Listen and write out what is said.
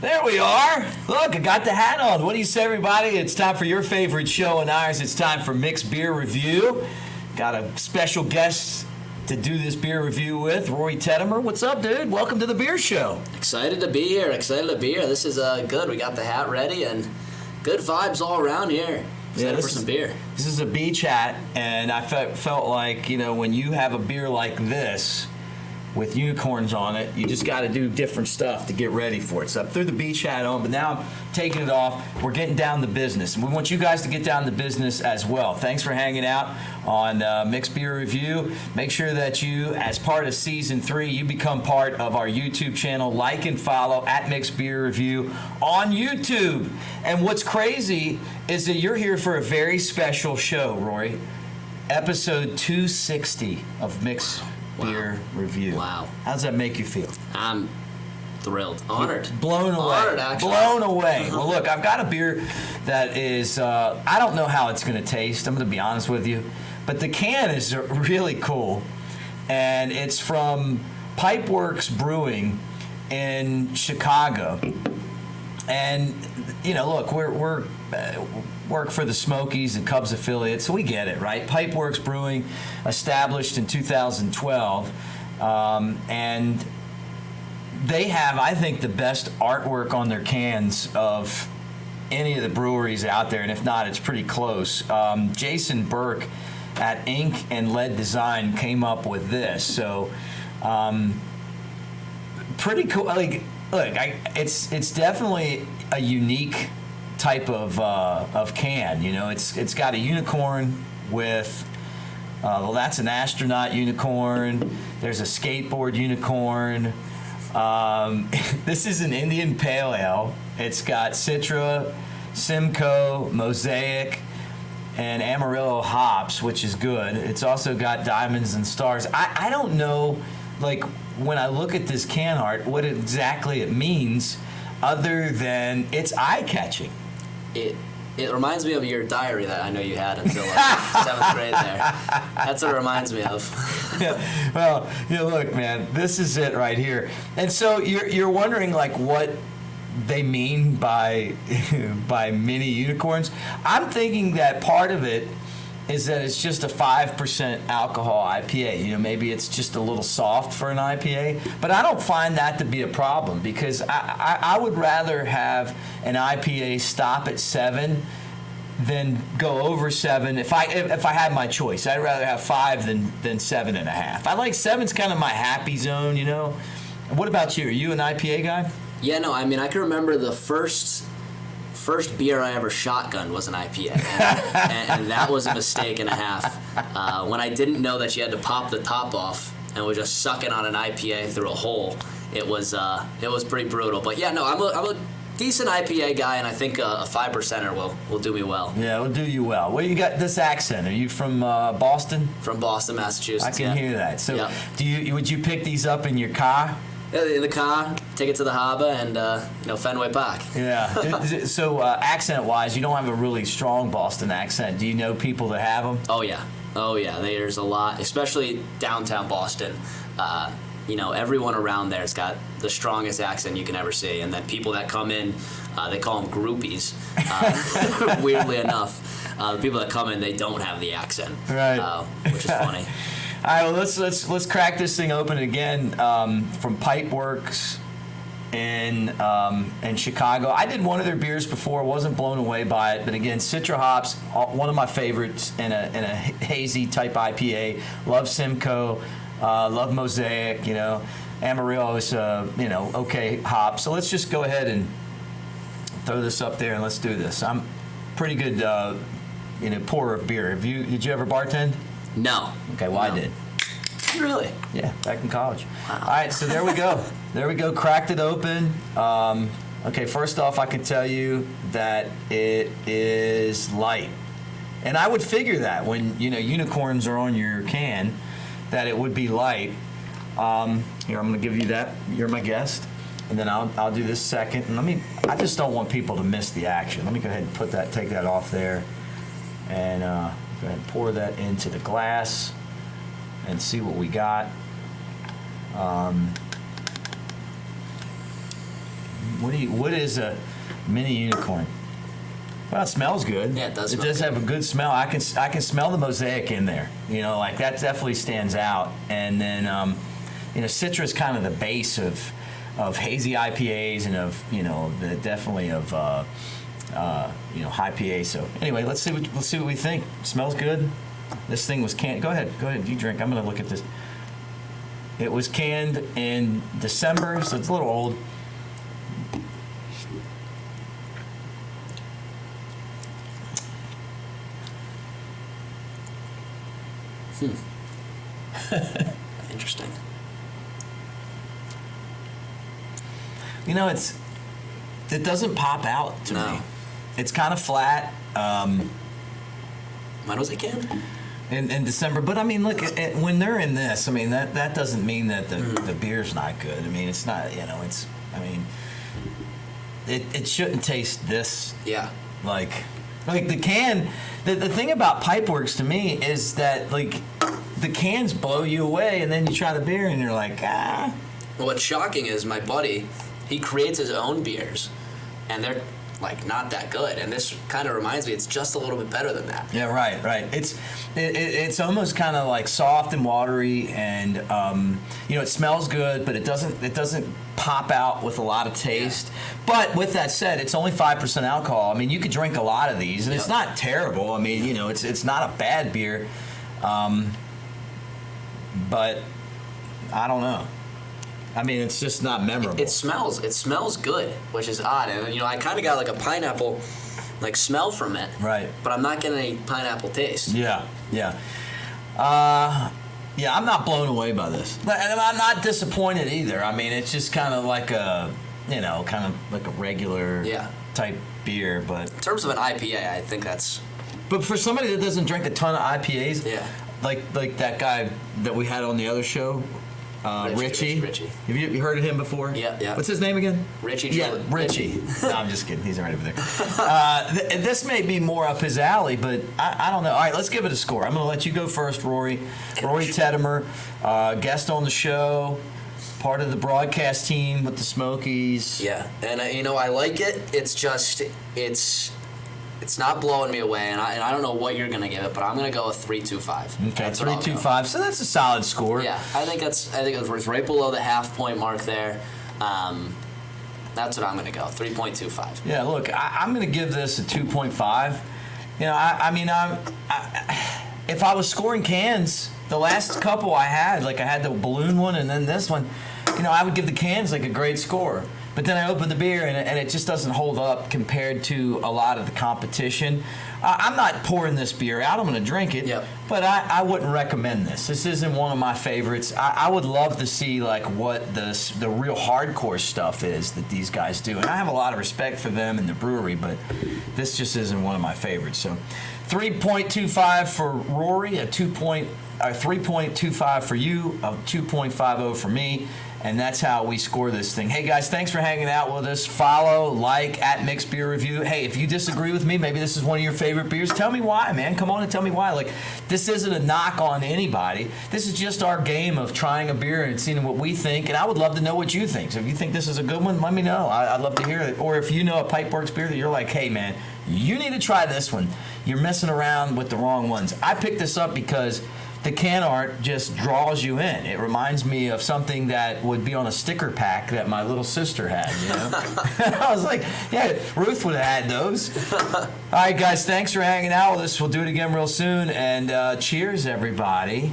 There we are. Look, I got the hat on. What do you say, everybody? It's time for your favorite show and ours. It's time for Mick's Beer Review. Got a special guest to do this beer review with, Rory Tettemer. What's up, dude? Welcome to the beer show. Excited to be here. This is good. We got the hat ready and good vibes all around here. Excited for some beer. This is a beach hat, and I felt like, when you have a beer like this with unicorns on it, you just got to do different stuff to get ready for it. So I threw the beach hat on, but now I'm taking it off. We're getting down to business, and we want you guys to get down to business as well. Thanks for hanging out on Mick's Beer Review. Make sure that you, as part of Season 3, you become part of our YouTube channel. Like and follow at Mick's Beer Review on YouTube. And what's crazy is that you're here for a very special show, Rory. Episode 260 of Mick's Beer Review. Wow. How does that make you feel? I'm thrilled. Honored. Blown away. Honored, actually. Blown away. Well, look, I've got a beer that is, I don't know how it's going to taste. I'm going to be honest with you. But the can is really cool. And it's from Pipeworks Brewing in Chicago. And, look, we're work for the Smokies and Cubs affiliates, so we get it, right? Pipeworks Brewing, established in 2012, and they have, I think, the best artwork on their cans of any of the breweries out there, and if not, it's pretty close. Jason Burke at Ink and Lead Design came up with this, so pretty cool. Like, look, it's definitely a unique type of can. It's got a unicorn with that's an astronaut unicorn. There's a skateboard unicorn. This is an Indian Pale Ale. It's got Citra, Simcoe, Mosaic, and Amarillo hops, which is good. It's also got diamonds and stars. I don't know, like, when I look at this can art, what exactly it means, other than it's eye-catching. It reminds me of your diary that I know you had until 7th grade there. That's what it reminds me of. Yeah, well, look, man, this is it right here. And so you're wondering, like, what they mean by mini unicorns. I'm thinking that part of it is that it's just a 5% alcohol IPA. Maybe it's just a little soft for an IPA, but I don't find that to be a problem, because I would rather have an IPA stop at 7 than go over 7. If I had my choice, I'd rather have 5 than 7.5. I like 7's kind of my happy zone, What about you? Are you an IPA guy? Yeah, no, I mean, I can remember the first beer I ever shotgunned was an IPA, and that was a mistake and a half. When I didn't know that you had to pop the top off and was just sucking on an IPA through a hole, it was pretty brutal. But yeah, no, I'm a decent IPA guy, and I think a 5%er will do me well. Yeah, it'll do you well. Well, you got this accent. Are you from Boston? From Boston, Massachusetts. I can hear that. So, would you pick these up in your car? In the car, take it to the harbor, and Fenway Park. Yeah. So accent-wise, you don't have a really strong Boston accent. Do you know people that have them? Oh yeah. There's a lot, especially downtown Boston. Everyone around there's got the strongest accent you can ever see, and then people that come in, they call them groupies. Weirdly enough, the people that come in, they don't have the accent, right? Which is funny. All right, well, let's crack this thing open again from Pipeworks in Chicago. I did one of their beers before, wasn't blown away by it, but again, Citra hops, one of my favorites in a hazy type IPA. Love Simcoe, love Mosaic, Amarillo is okay hop. So let's just go ahead and throw this up there and let's do this. I'm pretty good pourer of beer. Did you ever bartend? No. Okay, well, no. I did. Really? Yeah, back in college. Wow. All right, so there we go. There we go. Cracked it open. Okay, first off, I can tell you that it is light. And I would figure that when, unicorns are on your can, that it would be light. Here, I'm going to give you that. You're my guest. And then I'll do this second. And I just don't want people to miss the action. Let me go ahead and take that off there. And go ahead and pour that into the glass and see what we got. What is a mini unicorn? Well, it smells good. Yeah, it does. It does have a good smell. I can smell the mosaic in there. You know, like that definitely stands out. And then, you know, Citra is kind of the base of hazy IPAs and of, you know, definitely of you know, high PA. So anyway, let's see what we think. It smells good. This thing was canned. Go ahead, you drink. I'm gonna look at this. It was canned in December, so it's a little old. Interesting. You know, it doesn't pop out to me. It's kind of flat. When was it canned? In December, but I mean, look, when they're in this, I mean, that doesn't mean that the beer's not good. I mean, it's not, you know, I mean, it shouldn't taste this. Yeah. Like the can, the thing about Pipeworks to me is that, like, the cans blow you away, and then you try the beer, and you're like, ah. What's shocking is my buddy, he creates his own beers, and they're like not that good, and this kind of reminds me it's just a little bit better than that. Yeah, right. It's almost kind of like soft and watery, and you know, it smells good, but it doesn't pop out with a lot of taste. Yeah. But with that said, it's only 5% alcohol. I mean, you could drink a lot of these, and it's not terrible. I mean, you know, it's not a bad beer, but I don't know. I mean, it's just not memorable. It smells good, which is odd. And, you know, I kind of got like a pineapple, like, smell from it. Right. But I'm not getting any pineapple taste. Yeah. I'm not blown away by this. And I'm not disappointed either. I mean, it's just kind of like a, you know, kind of like a regular type beer. But in terms of an IPA, I think that's... But for somebody that doesn't drink a ton of IPAs, like that guy that we had on the other show, Richie. Have you heard of him before? Yeah. What's his name again? Richie. Yeah, Richie. No, I'm just kidding. He's right over there. This may be more up his alley, but I don't know. All right, let's give it a score. I'm going to let you go first, Rory. Rory Tettemer, guest on the show, part of the broadcast team with the Smokies. Yeah, and you know, I like it. It's just it's not blowing me away, and I don't know what you're gonna give it, but I'm gonna go with 3.25. Okay, 3.25. So that's a solid score. Yeah, I think it's right below the half point mark there. That's what I'm gonna go, 3.25. Yeah, look, I'm gonna give this a 2.5. You know, I mean, if I was scoring cans, the last couple I had the balloon one and then this one, you know, I would give the cans like a great score. But then I open the beer, and it just doesn't hold up compared to a lot of the competition. I'm not pouring this beer out. I'm going to drink it. Yep. But I wouldn't recommend this. This isn't one of my favorites. I would love to see, like, what the real hardcore stuff is that these guys do. And I have a lot of respect for them and the brewery, but this just isn't one of my favorites. So 3.25 for Rory, a 3.25 for you, a 2.50 for me. And that's how we score this thing. Hey, guys, thanks for hanging out with us. Follow, like, at Mick's Beer Review. Hey, if you disagree with me, maybe this is one of your favorite beers, tell me why, man. Come on and tell me why. Like, this isn't a knock on anybody. This is just our game of trying a beer and seeing what we think. And I would love to know what you think. So if you think this is a good one, let me know. I'd love to hear it. Or if you know a Pipeworks beer that you're like, hey, man, you need to try this one. You're messing around with the wrong ones. I picked this up because the can art just draws you in. It reminds me of something that would be on a sticker pack that my little sister had, you know? I was like, yeah, Ruth would have had those. All right, guys, thanks for hanging out with us. We'll do it again real soon. And cheers, everybody.